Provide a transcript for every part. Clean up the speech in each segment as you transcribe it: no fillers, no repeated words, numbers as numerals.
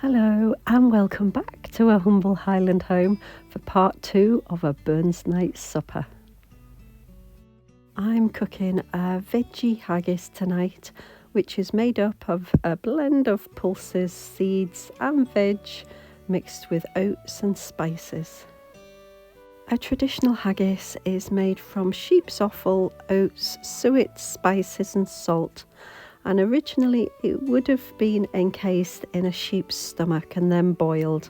Hello and welcome back to a humble Highland home for part 2 of a Burns night supper. I'm cooking a veggie haggis tonight, which is made up of a blend of pulses, seeds and veg mixed with oats and spices. A traditional haggis is made from sheep's offal, oats, suet, spices and salt. And originally it would have been encased in a sheep's stomach and then boiled,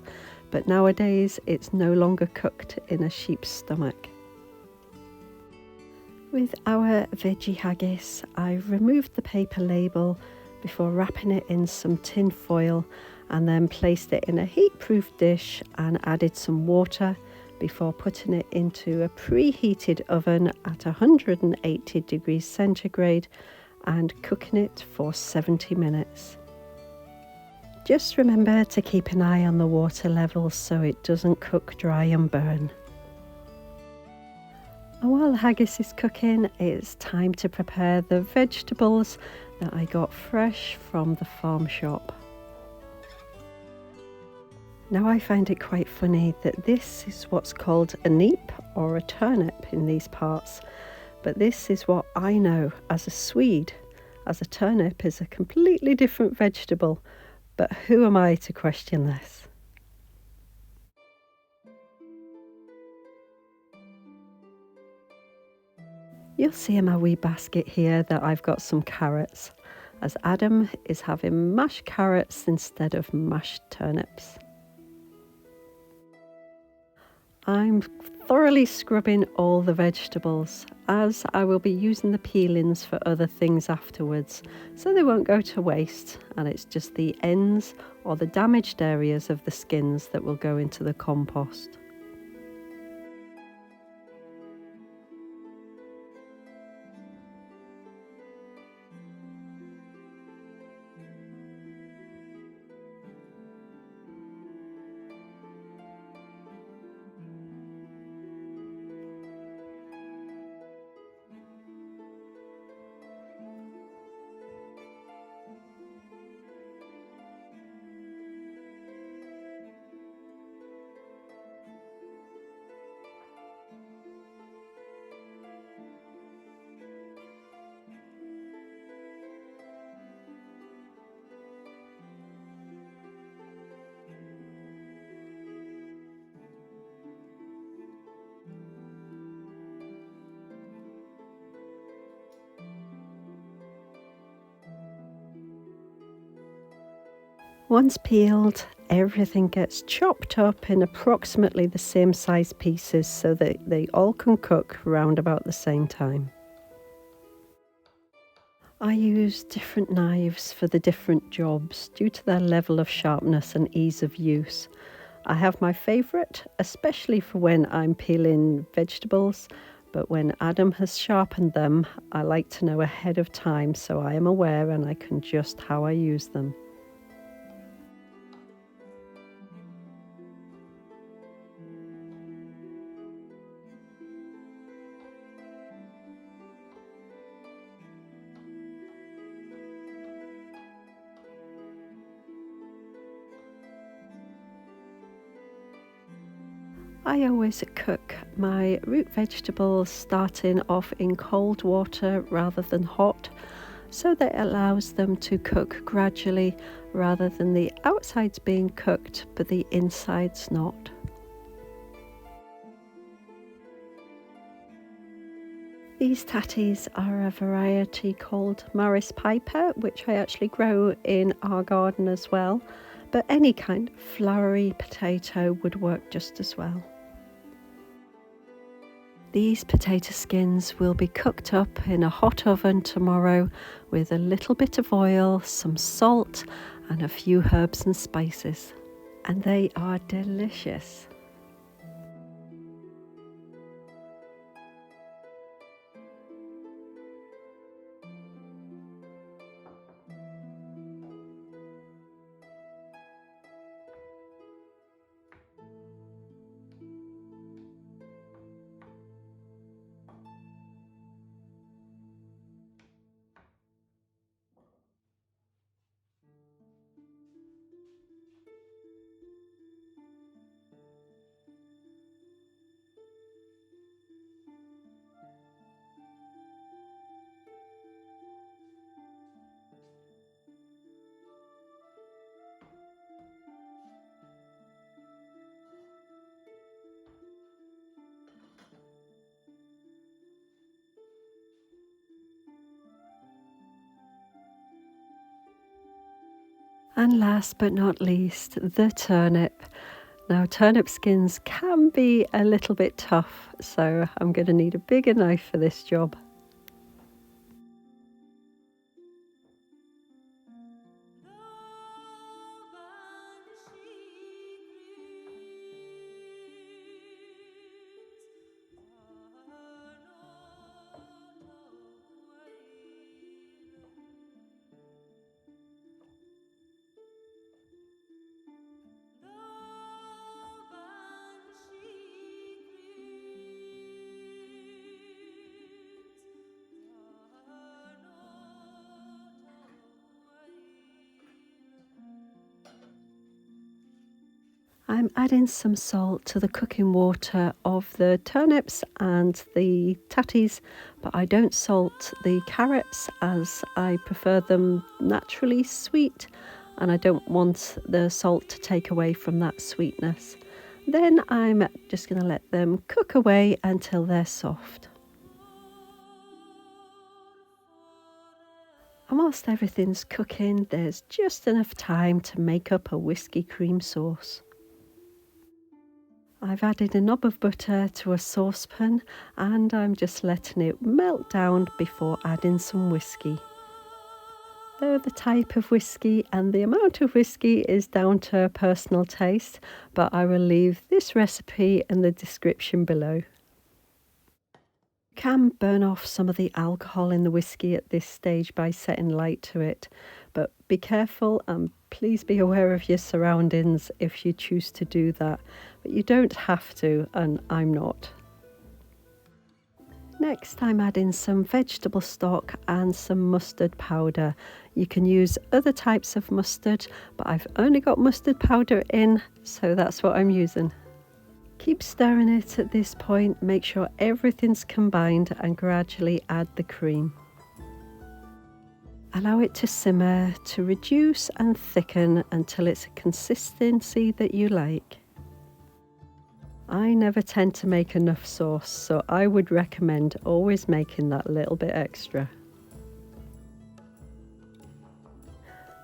but nowadays it's no longer cooked in a sheep's stomach. With our veggie haggis, I've removed the paper label before wrapping it in some tin foil and then placed it in a heat-proof dish and added some water before putting it into a preheated oven at 180 degrees centigrade and cooking it for 70 minutes. Just remember to keep an eye on the water levels so it doesn't cook dry and burn. And while the haggis is cooking, it's time to prepare the vegetables that I got fresh from the farm shop. Now I find it quite funny that this is what's called a neep or a turnip in these parts. But this is what I know as a Swede, as a turnip is a completely different vegetable. But who am I to question this? You'll see in my wee basket here that I've got some carrots, as Adam is having mashed carrots instead of mashed turnips. I'm thoroughly scrubbing all the vegetables, as I will be using the peelings for other things afterwards, so they won't go to waste, and it's just the ends or the damaged areas of the skins that will go into the compost. Once peeled, everything gets chopped up in approximately the same size pieces so that they all can cook round about the same time. I use different knives for the different jobs due to their level of sharpness and ease of use. I have my favourite, especially for when I'm peeling vegetables, but when Adam has sharpened them, I like to know ahead of time so I am aware and I can adjust how I use them. I always cook my root vegetables starting off in cold water rather than hot, so that it allows them to cook gradually rather than the outsides being cooked but the insides not. These tatties are a variety called Morris Piper, which I actually grow in our garden as well, but any kind of flowery potato would work just as well. These potato skins will be cooked up in a hot oven tomorrow with a little bit of oil, some salt and a few herbs and spices. And they are delicious. And last but not least, the turnip. Now, turnip skins can be a little bit tough, so I'm going to need a bigger knife for this job. I'm adding some salt to the cooking water of the turnips and the tatties, but I don't salt the carrots as I prefer them naturally sweet and I don't want the salt to take away from that sweetness. Then I'm just going to let them cook away until they're soft. And whilst everything's cooking, there's just enough time to make up a whiskey cream sauce. I've added a knob of butter to a saucepan and I'm just letting it melt down before adding some whiskey. Though the type of whiskey and the amount of whiskey is down to personal taste, but I will leave this recipe in the description below. You can burn off some of the alcohol in the whiskey at this stage by setting light to it, but be careful and please be aware of your surroundings if you choose to do that, but you don't have to, and I'm not. Next, I'm adding some vegetable stock and some mustard powder. You can use other types of mustard, but I've only got mustard powder in, so that's what I'm using. Keep stirring it at this point, make sure everything's combined and gradually add the cream. Allow it to simmer to reduce and thicken until it's a consistency that you like. I never tend to make enough sauce, so I would recommend always making that little bit extra.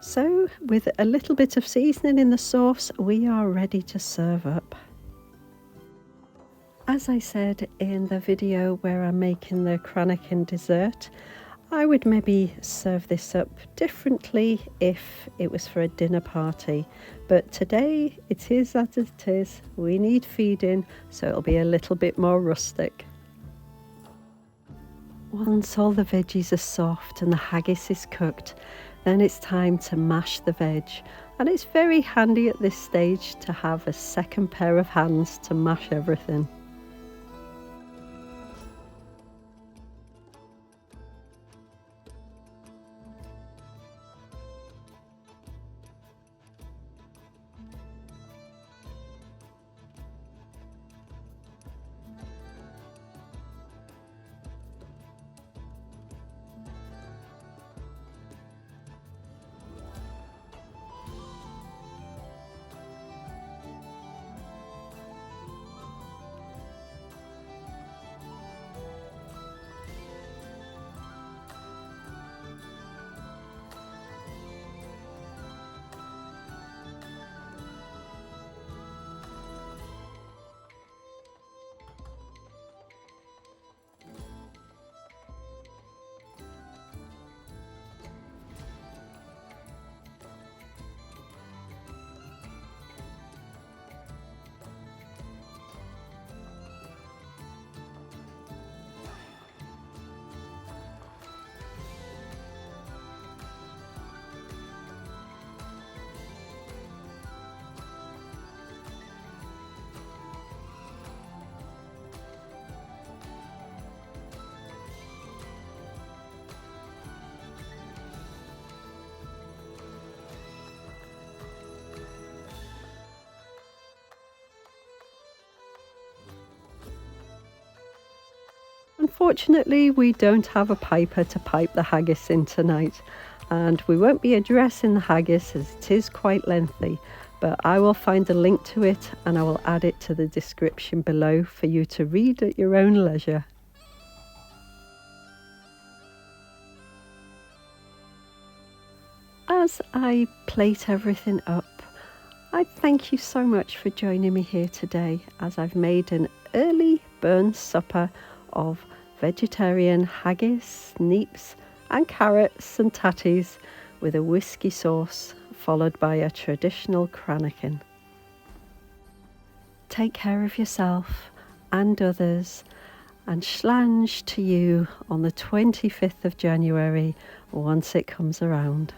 So, with a little bit of seasoning in the sauce, we are ready to serve up. As I said in the video where I'm making the Cranachan dessert, I would maybe serve this up differently if it was for a dinner party, but today it is as it is. We need feeding, so it'll be a little bit more rustic. Once all the veggies are soft and the haggis is cooked, then it's time to mash the veg, and it's very handy at this stage to have a second pair of hands to mash everything. Unfortunately, we don't have a piper to pipe the haggis in tonight, and we won't be addressing the haggis as it is quite lengthy, but I will find a link to it and I will add it to the description below for you to read at your own leisure. as I plate everything up, I thank you so much for joining me here today as I've made an early burn supper of vegetarian haggis, neeps and carrots and tatties with a whisky sauce followed by a traditional cranachan. Take care of yourself and others, and schlange to you on the 25th of January once it comes around.